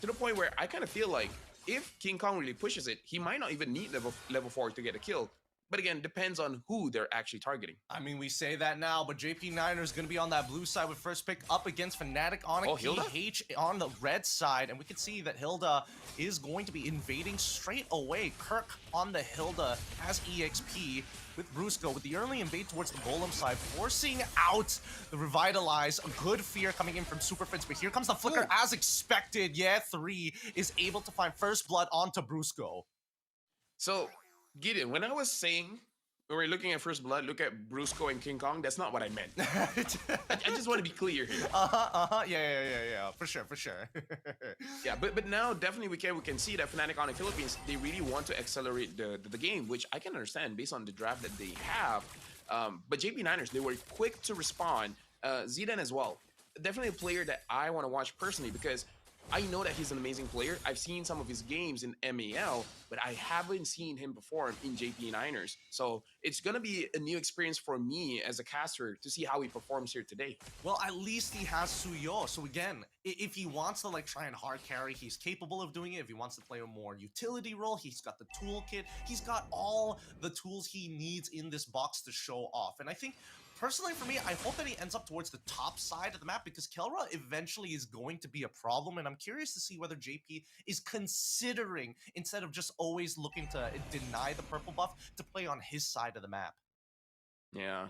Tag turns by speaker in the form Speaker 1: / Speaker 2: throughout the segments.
Speaker 1: to the point where I kind of feel like if King Kong really pushes it, he might not even need level 4 to get a kill. But again, depends on who they're actually targeting.
Speaker 2: I mean, we say that now, but JP Niner is going to be on that blue side with first pick up against Fnatic Onyx
Speaker 1: Oh, Hilda?
Speaker 2: PH on the red side. And we can see that Hilda is going to be invading straight away. Kirk on the Hilda has EXP with Brusco with the early invade towards the Golem side, forcing out the Revitalize. A good fear coming in from Super Fritz, but here comes the Flicker as expected. Yeah, 3 is able to find first blood onto Brusco.
Speaker 1: So, Gideon, when I was saying when we're looking at first blood, look at Brusco and King Kong, that's not what I meant. I just want to be clear here.
Speaker 2: Yeah, for sure.
Speaker 1: Yeah, but now definitely we can see that Fnatic on the Philippines, they really want to accelerate the game, which I can understand based on the draft that they have. But JP Niners, they were quick to respond. Zidane as well. Definitely a player that I want to watch personally because I know that he's an amazing player. I've seen some of his games in MAL, but I haven't seen him perform in JP Niners. So it's going to be a new experience for me as a caster to see how he performs here today.
Speaker 2: Well, at least he has Suyo. So again, if he wants to like try and hard carry, he's capable of doing it. If he wants to play a more utility role, he's got the toolkit. He's got all the tools he needs in this box to show off. And I think personally, for me, I hope that he ends up towards the top side of the map because Kelra eventually is going to be a problem, and I'm curious to see whether JP is considering, instead of just always looking to deny the purple buff, to play on his side of the map.
Speaker 1: Yeah.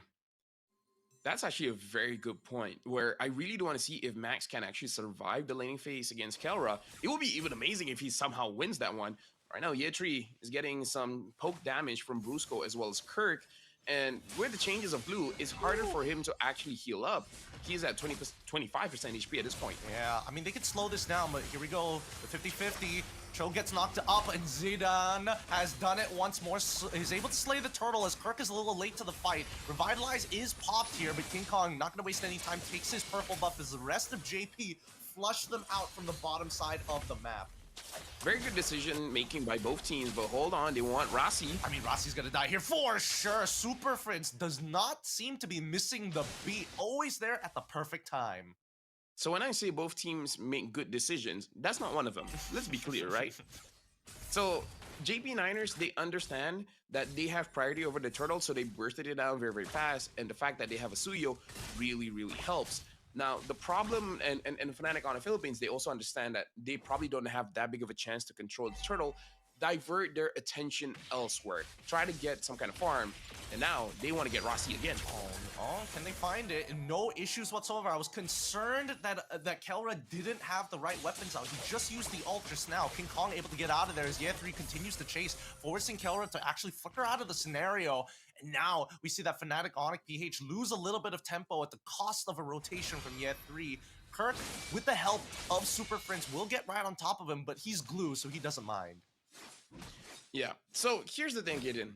Speaker 1: That's actually a very good point, where I really do want to see if Max can actually survive the laning phase against Kelra. It would be even amazing if he somehow wins that one. Right now, Yetri is getting some poke damage from Brusco as well as Kirk. And with the changes of blue, it's harder for him to actually heal up. He's at 25% HP at this point.
Speaker 2: Yeah, I mean, they could slow this down, but here we go. The 50-50. Cho gets knocked up, and Zidane has done it once more. He's able to slay the turtle as Kirk is a little late to the fight. Revitalize is popped here, but King Kong, not going to waste any time, takes his purple buff as the rest of JP flush them out from the bottom side of the map.
Speaker 1: Very good decision making by both teams, but hold on, they want Rossi.
Speaker 2: I mean, Rossi's gonna die here for sure. Super Fritz does not seem to be missing the beat. Always there at the perfect time.
Speaker 1: So when I say both teams make good decisions, that's not one of them. Let's be clear, right? So JP Niners, they understand that they have priority over the turtle, so they bursted it down very, very fast. And the fact that they have a Suyo really, really helps. Now, the problem, and Fnatic on the Philippines, they also understand that they probably don't have that big of a chance to control the turtle, divert their attention elsewhere, try to get some kind of farm, and now they want to get Rossi again.
Speaker 2: Oh, can they find it? No issues whatsoever. I was concerned that Kelra didn't have the right weapons out. He just used the ult just now. King Kong able to get out of there as Ye3 continues to chase, forcing Kelra to actually flicker out of the scenario. And now we see that Fnatic Onyx PH lose a little bit of tempo at the cost of a rotation from Ye3. Kirk, with the help of Super Fritz, will get right on top of him, but he's glue, so he doesn't mind.
Speaker 1: Yeah, so here's the thing, Gideon.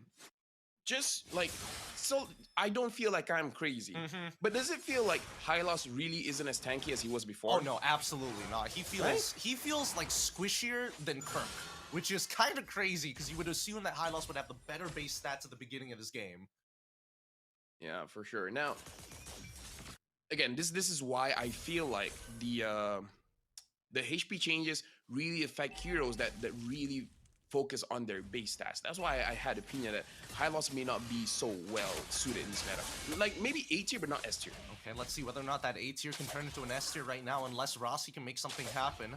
Speaker 1: Just like, so I don't feel like I'm crazy, but does it feel like Hylos really isn't as tanky as he was before?
Speaker 2: Oh no, absolutely not. He feels like squishier than Kirk, which is kind of crazy because you would assume that Hylos would have the better base stats at the beginning of his game.
Speaker 1: Yeah, for sure. Now, again, this is why I feel like the HP changes really affect heroes that really focus on their base stats. That's why I had opinion that Hylos may not be so well suited in this meta. Like maybe A tier, but not S tier.
Speaker 2: Okay, let's see whether or not that A tier can turn into an S tier right now, unless Rossi can make something happen.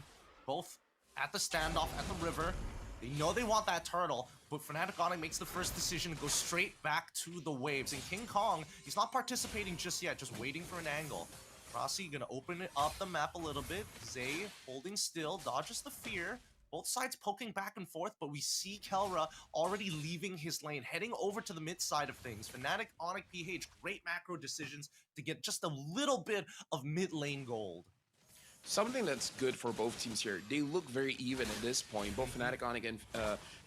Speaker 2: Both at the standoff at the river. They know they want that turtle, but Fnatic Onyx makes the first decision to go straight back to the waves. And King Kong, he's not participating just yet, just waiting for an angle. Rossi gonna open it up the map a little bit. Zay holding still, dodges the fear. Both sides poking back and forth, but we see Kelra already leaving his lane, heading over to the mid side of things. Fnatic Onyx PH, great macro decisions to get just a little bit of mid lane gold.
Speaker 1: Something that's good for both teams here, they look very even at this point, both Fnatic Onyx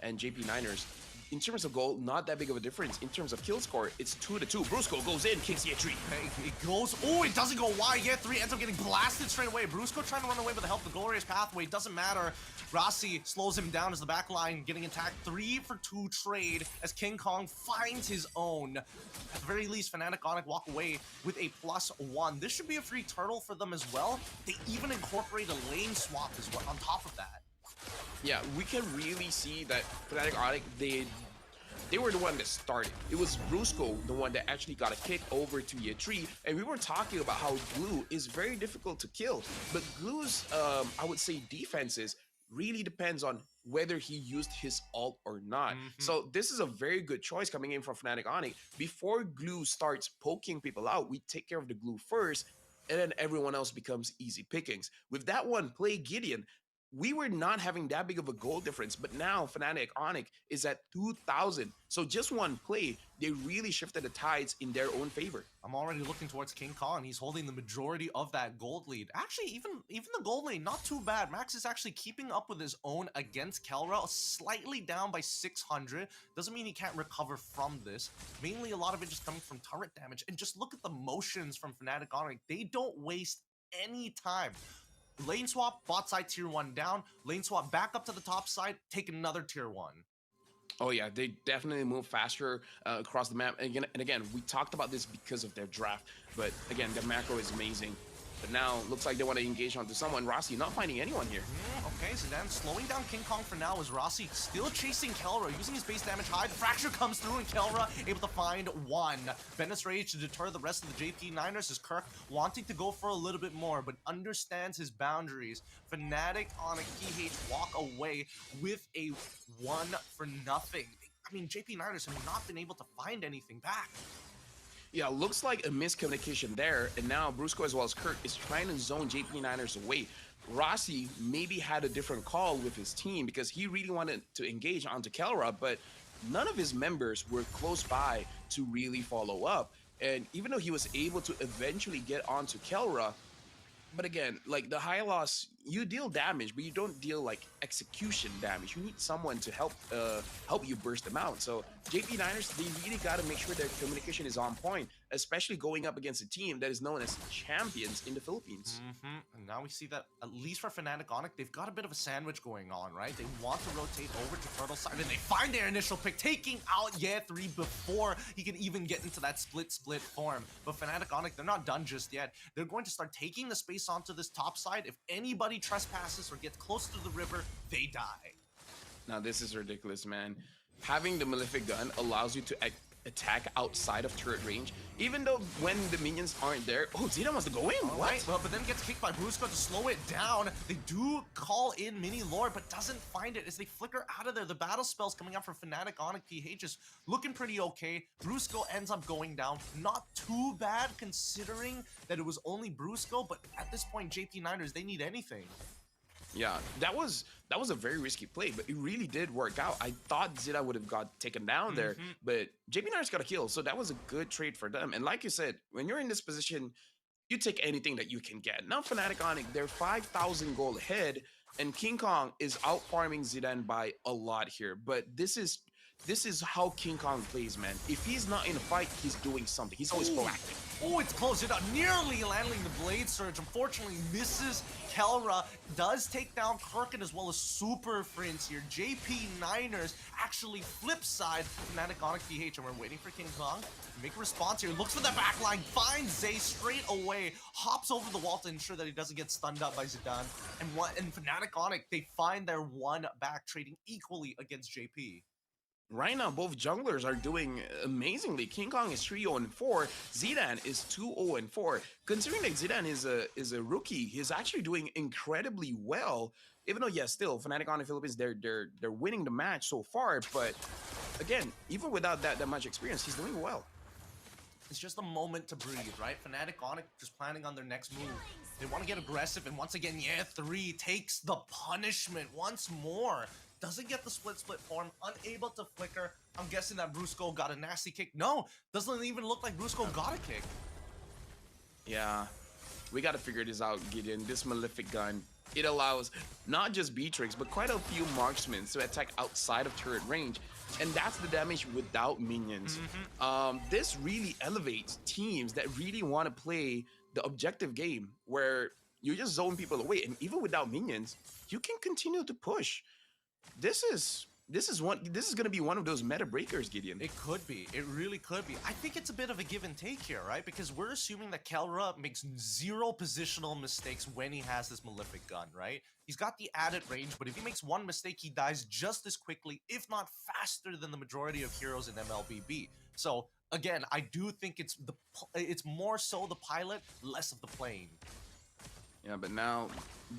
Speaker 1: and JP Niners. in terms of goal, not that big of a difference. In terms of kill score, it's 2-2. Brusco goes in, kicks the tree.
Speaker 2: Hey, it goes. Oh, it doesn't go wide yet. 3 ends up getting blasted straight away. Brusco trying to run away with the help of the glorious pathway. Doesn't matter. Rossi slows him down as the back line getting attacked. 3 for 2 trade as King Kong finds his own. At the very least, Fnatic Onic walk away with a +1. This should be a free turtle for them as well. They even incorporate a lane swap as well on top of that.
Speaker 1: Yeah, we can really see that Fnatic Onic, they were the one that started. It was Brusco, the one that actually got a kick over to Yetri, and we were talking about how Glue is very difficult to kill. But Glue's, I would say, defenses really depends on whether he used his ult or not. So this is a very good choice coming in from Fnatic Onic. Before Glue starts poking people out, we take care of the Glue first, and then everyone else becomes easy pickings. With that one play, Gideon, we were not having that big of a goal difference, but now Fnatic Onic is at 2,000. So just one play, they really shifted the tides in their own favor.
Speaker 2: I'm already looking towards King Kong. He's holding the majority of that gold lead. Actually, even the gold lead, not too bad. Max is actually keeping up with his own against Kelra, slightly down by 600. Doesn't mean he can't recover from this. Mainly a lot of it just coming from turret damage. And just look at the motions from Fnatic Onic. They don't waste any time. Lane swap, bot side tier 1 down. Lane swap back up to the top side, take another tier 1.
Speaker 1: Oh yeah, they definitely move faster across the map. And again, we talked about this because of their draft. But again, their macro is amazing. But now, looks like they want to engage onto someone. Rossi not finding anyone here.
Speaker 2: Okay, Zidane slowing down King Kong for now as Rossi still chasing Kelra, using his base damage high. The fracture comes through and Kelra able to find one. Venice Rage to deter the rest of the JP Niners as Kirk wanting to go for a little bit more, but understands his boundaries. Fnatic on a PH walk away with a 1-0. I mean, JP Niners have not been able to find anything back.
Speaker 1: Yeah, looks like a miscommunication there, and now Brusco as well as Kirk is trying to zone JP Niners away. Rossi maybe had a different call with his team because he really wanted to engage onto Kelra, but none of his members were close by to really follow up. And even though he was able to eventually get onto Kelra, but again, like the high loss, you deal damage, but you don't deal like execution damage. You need someone to help you burst them out. So JP Niners, they really got to make sure their communication is on point, especially going up against a team that is known as champions in the Philippines.
Speaker 2: And now we see that, at least for Fnatic Onic, they've got a bit of a sandwich going on, right? They want to rotate over to Turtle side, and they find their initial pick, taking out Ye3 before he can even get into that split form. But Fnatic Onic, they're not done just yet. They're going to start taking the space onto this top side. If anybody trespasses or gets close to the river, they die.
Speaker 1: Now this is ridiculous, man. Having the Malefic gun allows you to attack outside of turret range, even though when the minions aren't there. Oh, Zeta wants to go in. What?
Speaker 2: Right, well, but then gets kicked by Brusco to slow it down. They do call in mini lore, but doesn't find it as they flicker out of there. The battle spells coming out from Fnatic Onic PH is looking pretty okay. Brusco ends up going down. Not too bad considering that it was only Brusco, but at this point, JP Niners, they need anything.
Speaker 1: Yeah, that was a very risky play, but it really did work out. I thought Zeta would have got taken down there, but JP Niners got a kill, so that was a good trade for them. And like you said, when you're in this position, you take anything that you can get. Now Fnatic Onic, they're 5,000 gold ahead, and King Kong is out farming Zidane by a lot here. But this is how King Kong plays, man. If he's not in a fight, he's doing something. He's always proactive.
Speaker 2: Oh, it's close. It nearly landing the Blade Surge. Unfortunately, misses. Kelra does take down Kirkin as well as Super Friends here. JP Niners actually flip side Fnatic Onic PH, and we're waiting for King Kong to make a response here. Looks for the backline, finds Zay straight away, hops over the wall to ensure that he doesn't get stunned up by Zidane. And Fnatic Onic, they find their one back, trading equally against JP.
Speaker 1: Right now, both junglers are doing amazingly. King Kong is 3-0-4. Zidane is 2-0-4. Considering that Zidane is a rookie, he's actually doing incredibly well. Even though, yes, still Fnatic Onic Philippines, they're winning the match so far. But again, even without that much experience, he's doing well.
Speaker 2: It's just a moment to breathe, right? Fnatic Onic just planning on their next move. They want to get aggressive, and once again, Ye3 takes the punishment once more. Doesn't get the split form, unable to flicker. I'm guessing that Brusco got a nasty kick. No, doesn't even look like Brusco got a kick.
Speaker 1: Yeah, we got to figure this out, Gideon. This Malefic gun, it allows not just Beatrix, but quite a few marksmen to attack outside of turret range. And that's the damage without minions. This really elevates teams that really want to play the objective game where you just zone people away. And even without minions, you can continue to push. This is going to be one of those meta breakers, Gideon.
Speaker 2: It could be. It really could be. I think it's a bit of a give and take here, right? Because we're assuming that Kelra makes zero positional mistakes when he has this Malefic gun, right? He's got the added range, but if he makes one mistake, he dies just as quickly, if not faster than the majority of heroes in MLBB. So again, I do think it's more so the pilot, less of the plane.
Speaker 1: Yeah, but now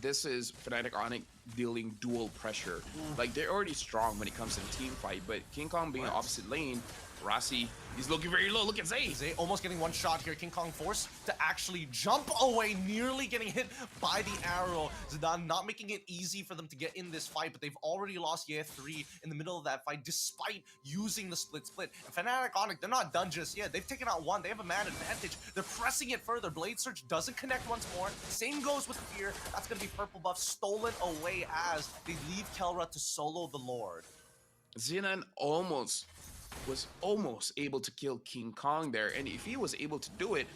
Speaker 1: this is Fnatic Onyx dealing dual pressure. Like, they're already strong when it comes to the team fight, but King Kong being opposite lane, Rossi, he's looking very low. Look at Zay.
Speaker 2: Zay almost getting one shot here. King Kong forced to actually jump away, nearly getting hit by the arrow. Zidane not making it easy for them to get in this fight, but they've already lost Ye 3 in the middle of that fight, despite using the split. And Fnatic Onyx, they're not done just yet. They've taken out one. They have a man advantage. They're pressing it further. Blade Surge doesn't connect once more. Same goes with Fear. That's going to be purple buff stolen away as they leave Kelra to solo the Lord.
Speaker 1: Zinan was almost able to kill King Kong there, and if he was able to do it,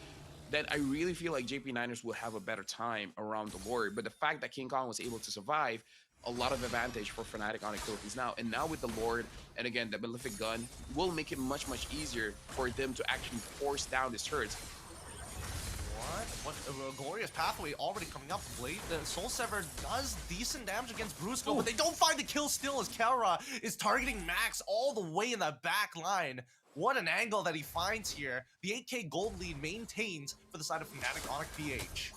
Speaker 1: then I really feel like JP Niners will have a better time around the Lord. But the fact that King Kong was able to survive, a lot of advantage for Fnatic Onyx Philippines now. And now with the Lord, and again, the Malefic gun will make it much easier for them to actually force down these turrets.
Speaker 2: What a glorious pathway already coming up. Blade, the Soul Sever does decent damage against Brusco, but they don't find the kill still as Kelra is targeting Max all the way in the back line. What an angle that he finds here. The 8k gold lead maintains for the side of Fnatic Onyx PH.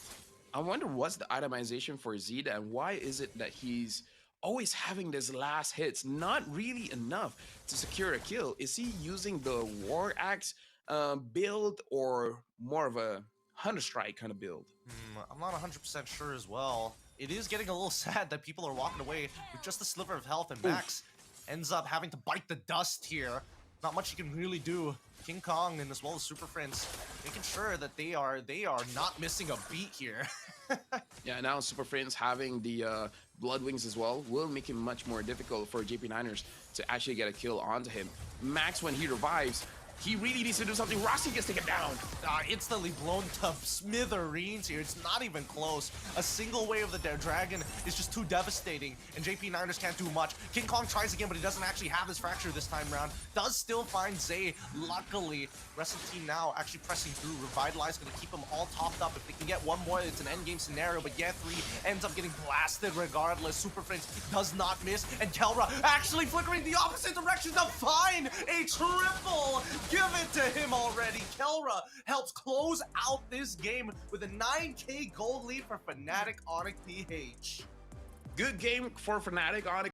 Speaker 1: I wonder what's the itemization for Zida, and why is it that he's always having this last hits, not really enough to secure a kill? Is he using the War Axe build or more of a Hunter Strike kind of build?
Speaker 2: I'm not 100% sure as well. It is getting a little sad that people are walking away with just a sliver of health, and Max ends up having to bite the dust here. Not much he can really do. King Kong and as well as Super Friends making sure that they are not missing a beat here.
Speaker 1: Yeah, now Super Friends having the Blood Wings as well will make it much more difficult for JP Niners to actually get a kill onto him. Max, when he revives, he really needs to do something. Rossi gets taken down.
Speaker 2: Instantly blown to smithereens here. It's not even close. A single wave of the dragon is just too devastating, and JP Niners can't do much. King Kong tries again, but he doesn't actually have his fracture this time around. Does still find Zay, luckily. Rest of the team now actually pressing through. Revitalize going to keep them all topped up. If they can get one more, it's an endgame scenario, but Ye 3 ends up getting blasted regardless. Super Friends does not miss, and Kelra actually flickering the opposite direction to find a triple. Give it to him already. Kelra helps close out this game with a 9k gold lead for Fnatic Onyx PH.
Speaker 1: Good game for Fnatic Onyx.